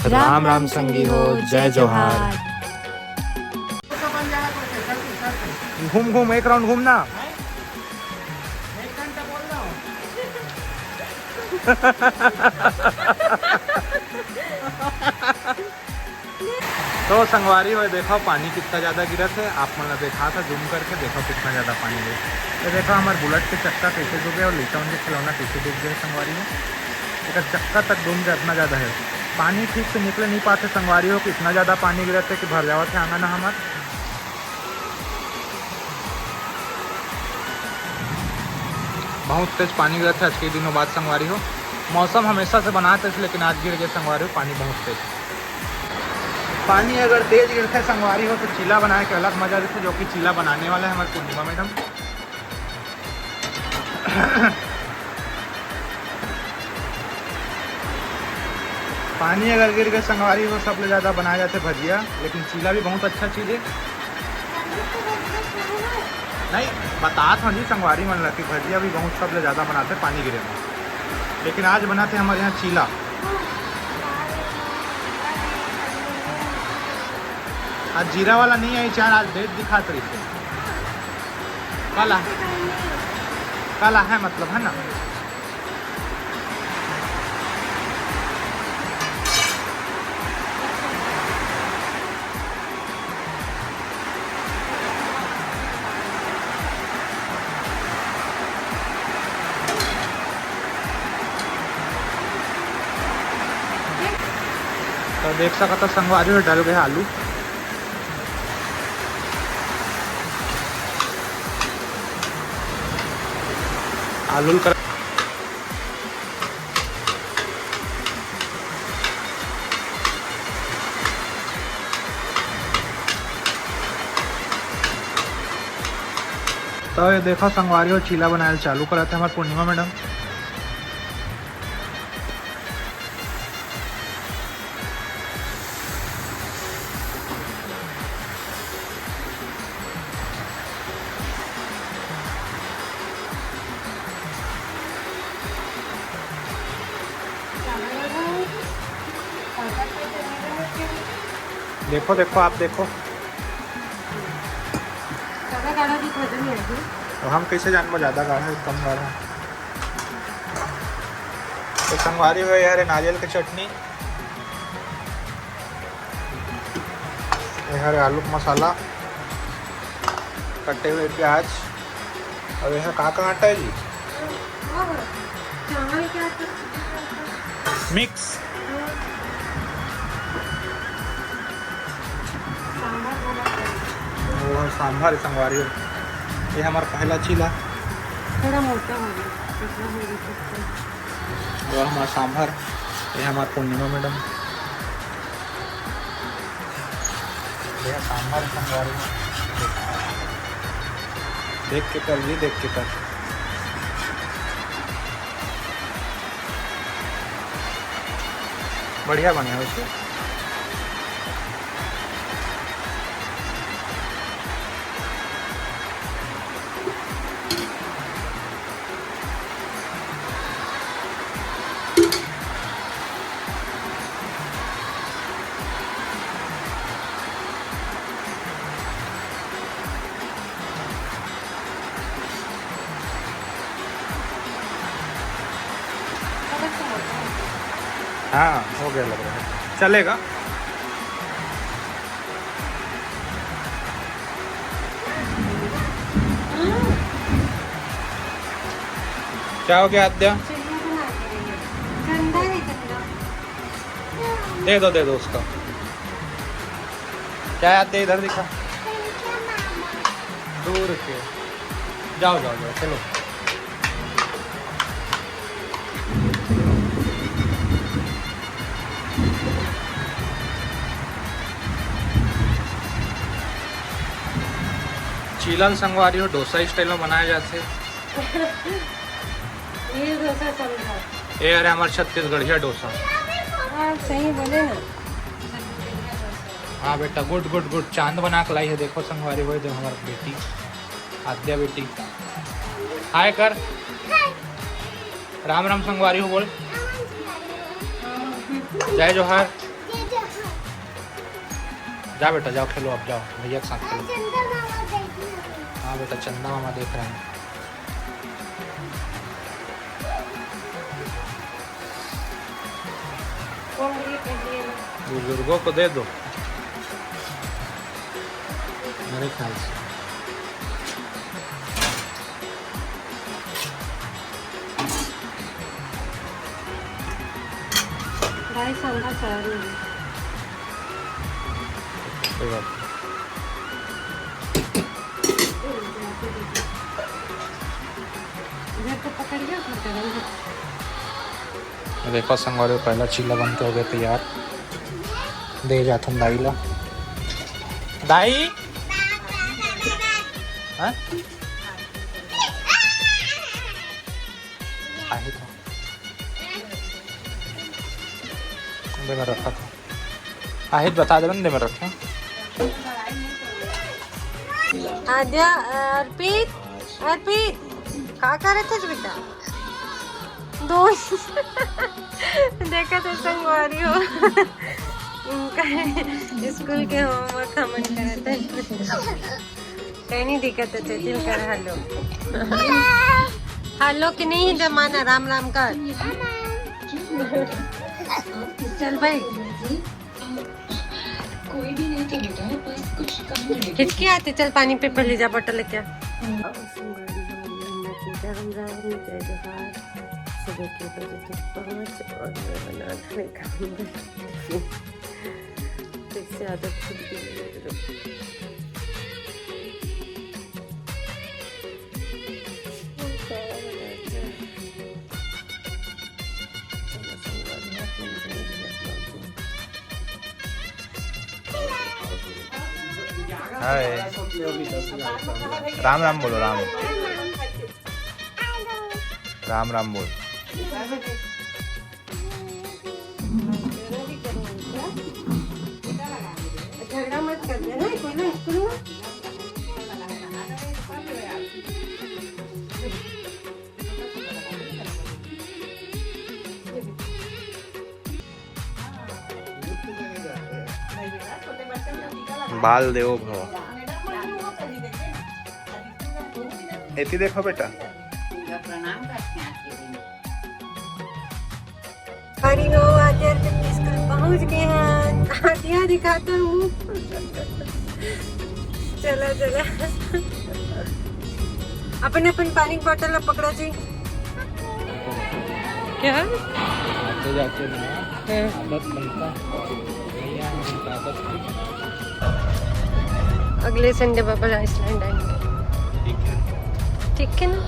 राम राम संगी हो, जय जोहार। घूम घूम एक राउंड घूमना। तो संगवारी हो देखो पानी कितना ज़्यादा गिरा थे। आप मतलब देखा था जूम करके, देखो कितना ज़्यादा पानी गिरा। ये देखो हमारे बुलेट के चक्का कैसे डूबे और लीचा उनके खिलौना कैसे डूब गए संगवारी में। एक चक्का तक डूब गया, इतना ज़्यादा है पानी। ठीक से निकले नहीं पाते संगवारियों को, इतना ज़्यादा पानी गिरा थे कि भर जावा थे आंगन हमार। बहुत तेज पानी गिरा था आज के दिनों बाद संगवारी हो। मौसम हमेशा से बनाते थे लेकिन आज गिर गए संगवारी हो पानी बहुत तेज। पानी अगर तेज गिरते है संगवारी हो तो चीला बनाए के अलग मजा देते, जो कि चीला बनाने वाला है हमारे पूर्णिमा मैडम। पानी अगर गिर गए संगवारी हो सबसे ज़्यादा बनाए जाते भजिया, लेकिन चीला भी बहुत अच्छा चीज़ है। नहीं बता था जी संगवारी मन लगी भजिया भी बहुत सबसे ज़्यादा बनाते पानी गिरे में, लेकिन आज बनाते हमारे यहाँ चीला। आज जीरा वाला नहीं आई चार, आज डेट दिखा रही थे। कल है मतलब है ना। तो देख सकता संगवारी में डल गए आलू। आलू कर तो ये देखो संगवारी और चीला बनाए चालू करा थे हमारे पूर्णिमा मैडम। देखो देखो आप देखो तो हम कैसे जानबो ज़्यादा गाढ़ा है कम गाढ़ा। तो संगवारी हुए यार नारियल की चटनी, यह आलू का मसाला, कटे हुए प्याज और यह कहाँ आटा है जी मिक्स। वो सांभर संगवारी हो। ये हमारा पहला चीला, थोड़ा मोटा हो गया। और हमारा सांभर, ये हमारा पूर्णिमा मैडम। यह सांभर संगवारी देख के कर जी, देख के कर। बढ़िया बने वैसे। हाँ हो गया लग रहा है, चलेगा। क्या हो गया आद्या? दे दो उसका। क्या आद्या इधर दिखा, दूर के। जाओ जाओ जाओ चलो। चीलन संगवारी हो डोसा स्टाइल में बनाए जाते। ये डोसा समझा। ये अरे हमारे छत्तीसगढ़िया डोसा। हाँ सही बोले ना। हाँ बेटा गुड गुड गुड। चांद बना के लाई है देखो संगवारी हो, जो हमारी बेटी आद्या बेटी। हाय कर, राम राम संगवारी हो बोल। जय जोहार। जा बेटा जाओ खेलो, अब जाओ भैया के साथ खेलो। हाँ बेटा चंदा मामा देख रहे हैं। बुजुर्गों को दे दो मेरे ख्याल से। भाई संधा चाह रही है। कोई बात इधर तो पकड़ गया फिर नहीं। देखो संगवारी पहला चीला बन के हो गया तैयार। दे जाता हूँ दाई ला। दाई हाँ? आहे तो दे मैं रखा था। আহিत बता दे दे मैं रखा। आद्या अर्पित अर्पित क्या कर रहे थे बेटा? दो देखा तो संगवारी हो इनका स्कूल के होमवर्क हमन करते कहीं नहीं दिक्कत है। दिल कर हेलो हेलो कि नहीं जमाना राम राम कर। चल भाई खिचके आते। चल पानी पे पहले जा बोतल लेके आ। सुबह के बजे से 5 और मैं बना खाने का ठीक से आदत छूट गई। हाय राम राम बोलो। राम राम राम बोल। झगड़ा मत कर देना कोई ना स्कूल में। बाल देवो भव। एती देखो बेटा। अरे हो आद्या स्कूल पहुंच गए हैं। आद्या दिखाता हूँ। चला चला अपन अपन पानी की बोतल पकड़ा जी। क्या आते जाते ना आदत बनता है। अगले संडे पापा आइसलैंड आएंगे। ठीक है ठीक है ना।